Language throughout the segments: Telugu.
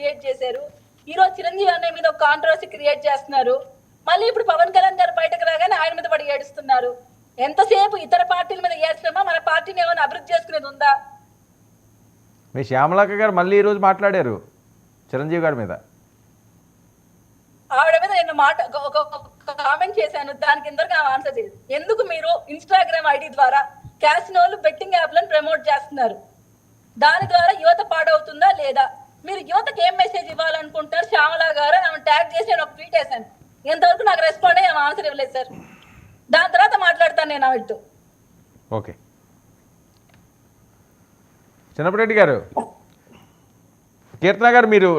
క్రియేట్ చేశారు. ఈ రోజు చిరంజీవి అనే మీద ఒక కాంట్రవర్సీ క్రియేట్ చేస్తున్నారు. మళ్ళీ ఇప్పుడు పవన్ కళ్యాణ్ గారు బయటకు రాగానే ఆయన మీద పడి ఏడుస్తున్నారు. ఎంతసేపు ఇతర పార్టీల మీద ఏడ్చినామా మన పార్టీని ఏమైనా అభివృద్ధి చేసుకునేది ఉందా? మీ శ్యామలక్క గారు మళ్ళీ ఈరోజు మాట్లాడారు చిరంజీవి గారి మీద. ఆవిడ మీద నేను ఒక కామెంట్ చేశాను, దానికి ఇంతవరకు ఆమె ఆన్సర్ చేయదు. ఎందుకు మీరు ఇన్స్టాగ్రామ్ ఐడి ద్వారా క్యాసినోలు బెట్టింగ్ యాప్లను ప్రమోట్ చేస్తున్నారు? దాని ద్వారా యువత పాడవుతుందా లేదా? మీరు యువతకి ఏం మెసేజ్ ఇవ్వాలనుకుంటారు? శ్యామల గారు ఆమె ట్యాగ్ చేసి నేను ఒక ట్వీట్ వేశాను, ఇంతవరకు నాకు రెస్పాండ్ అయ్యి ఆమె ఆన్సర్ ఇవ్వలేదు సార్. దాని తర్వాత మాట్లాడతాను నేను ఆవిడతో. ఓకే చిన్నపరెడ్డి గారు, కీర్తన గారు మీరు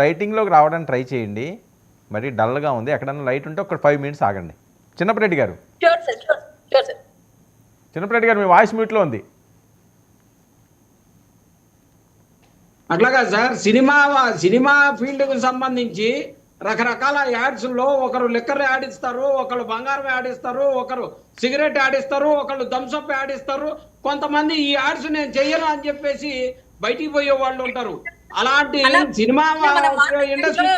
లైటింగ్లోకి రావడానికి ట్రై చేయండి. మరి డల్గా ఉంది, ఎక్కడన్నా లైట్ ఉంటే ఒక 5 మినిట్స్ ఆగండి. చిన్నపరెడ్డి గారు, చిన్నపరెడ్డి గారు మీ వాయిస్ మ్యూట్లో ఉంది. అట్లాగా సార్, సినిమా ఫీల్డ్కు సంబంధించి రకరకాల యాడ్స్లో ఒకరు లిక్కర్ యాడ్ ఇస్తారు, ఒకరు బంగారం యాడ్ ఇస్తారు, ఒకరు సిగరెట్ యాడ్ ఇస్తారు, ఒకరు థమ్స్అప్ యాడ్ ఇస్తారు. కొంతమంది ఈ యాడ్స్ నేను చెయ్యను అని చెప్పేసి బయటికి పోయే వాళ్ళు ఉంటారు. అలాంటి సినిమా ఇండస్ట్రీ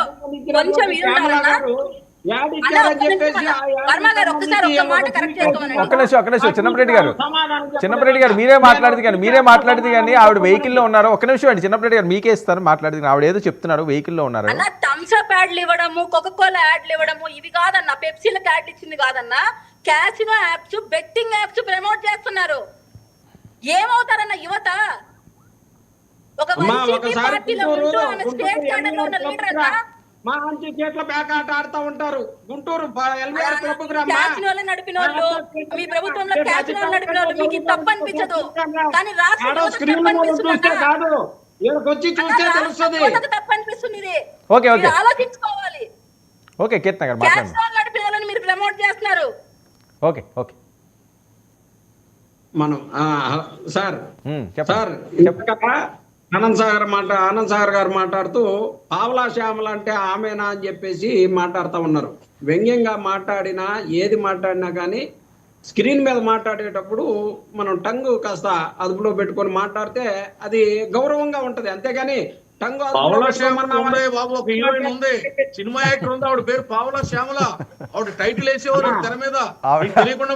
యాడ్ ఇచ్చారని చెప్పేసి ఒక్క నిమిషం చిన్నపరెడ్డి గారు మీరే మాట్లాడితే కానీ ఆవిడ వెహికల్లో ఉన్నారు. ఒక్క నిమిషం అండి చిన్నపరెడ్డి గారు, మీకే ఇస్తాను మాట్లాడితే. ఆవిడ ఏదో చెప్తున్నారు, వెహికల్లో ఉన్నారు. థమ్స్అప్ యాడ్లు ఇవ్వడము, కోకోకోలా యాడ్లు ఇవ్వడము ఇవి కాదన్నా, పెప్సీలకు యాడ్ ఇచ్చింది కాదన్నా. Casino apps, betting apps promote చేస్తున్నారు. ఏమవుతారన్న యువత? మంచి చేట్ల ప్యాకాట ఆడుతూ ఉంటారు. గుంటూరు నడిపిన వాళ్ళు, మీ ప్రభుత్వంలో క్యాసినో నడిపిన వాళ్ళు మీకు తప్పు అనిపించదు, కానీ కాదు వచ్చి చూస్తే తెలుస్తుంది తప్పు అనిపిస్తుంది. ఓకే ఓకే ఆలోచించుకోవాలి. ఓకే కీర్తన గారు మాట్లాడండి. క్యాసినో నడిపిన వాళ్ళని మీరు ప్రమోట్ చేస్తున్నారు. ఓకే ఓకే మనం సార్ ఆనంద్ సాగర్ గారు మాట్లాడుతూ పావలా శ్యామల అంటే ఆమెనా అని చెప్పేసి మాట్లాడుతూ ఉన్నారు. వ్యంగ్యంగా మాట్లాడినా ఏది మాట్లాడినా కానీ స్క్రీన్ మీద మాట్లాడేటప్పుడు మనం టంగు కాస్త అదుపులో పెట్టుకొని మాట్లాడితే అది గౌరవంగా ఉంటది. అంతేగాని పావలా శ్యామల బాబు ఒక హీరోయిన్ ఉంది, సినిమా యాక్టర్ ఉంది, ఆవిడ పేరు పావలా శ్యామల. ఆవిడ టైటిల్ వేసేవారు తెర మీద, తెలియకుండా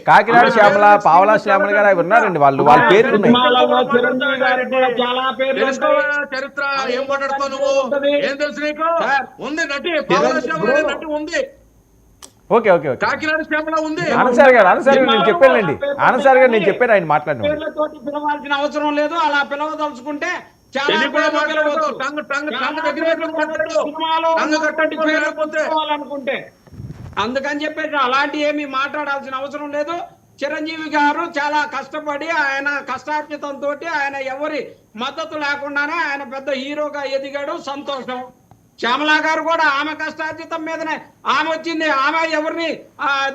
కాకినాడ శ్యామల, పావలా శ్యామల గారు అవి ఉన్నారండి. వాళ్ళ పేర్లు చరిత్ర ఏం మాట్లాడుతావు నువ్వు? ఏం తెలుసు నీకు? ఉంది నటి పావలా శ్యామల నటి ఉంది. Okay okay okay Kakinada Shyamala ఉంది. ఆనంద్ సార్ గారు నేను చెప్పానండి. ఆనంద్ సార్ గారు నేను చెప్పాను, ఆయన మాట్లాడిన పిలవాల్సిన అవసరం లేదు. అలా పిలవదలుచుకుంటే అందుకని చెప్పేసి అలాంటి ఏమి మాట్లాడాల్సిన అవసరం లేదు. చిరంజీవి గారు చాలా కష్టపడి ఆయన కష్టార్జితంతో ఆయన ఎవరి మద్దతు లేకుండానే ఆయన పెద్ద హీరోగా ఎదిగాడు. సంతోషం. శ్యామలా గారు కూడా ఆమె కష్టార్జితం మీదనే ఆమె వచ్చింది. ఆమె ఎవరిని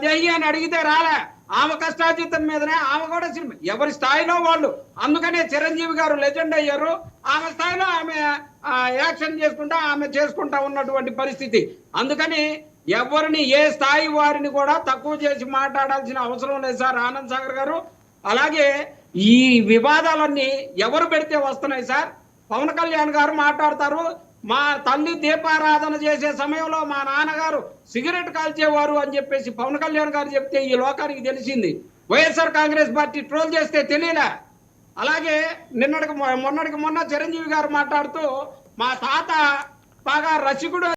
దేహి అని అడిగితే రాలే, ఆమె కష్టార్జితం మీదనే ఆమె కూడా సినిమా ఎవరి స్థాయిలో వాళ్ళు. అందుకనే చిరంజీవి గారు లెజెండ్ అయ్యారు. ఆమె స్థాయిలో ఆమె యాక్షన్ చేసుకుంటా ఉన్నటువంటి పరిస్థితి. అందుకని ఎవరిని ఏ స్థాయి వారిని కూడా తక్కువ చేసి మాట్లాడాల్సిన అవసరం లేదు సార్ ఆనంద్ సాగర్ గారు. అలాగే ఈ వివాదాలన్నీ ఎవరు పెడితే వస్తున్నాయి సార్? పవన్ కళ్యాణ్ గారు మాట్లాడతారు, మా తల్లి దీపారాధన చేసే సమయంలో మా నాన్నగారు సిగరెట్ కాల్చేవారు అని చెప్పేసి పవన్ కళ్యాణ్ గారు చెప్తే ఈ లోకానికి తెలిసింది. వైఎస్ఆర్ కాంగ్రెస్ పార్టీ ట్రోల్ చేస్తే తెలియలే. అలాగే మొన్నటికి మొన్న చిరంజీవి గారు మాట్లాడుతూ మా తాత బాగా రసికుడు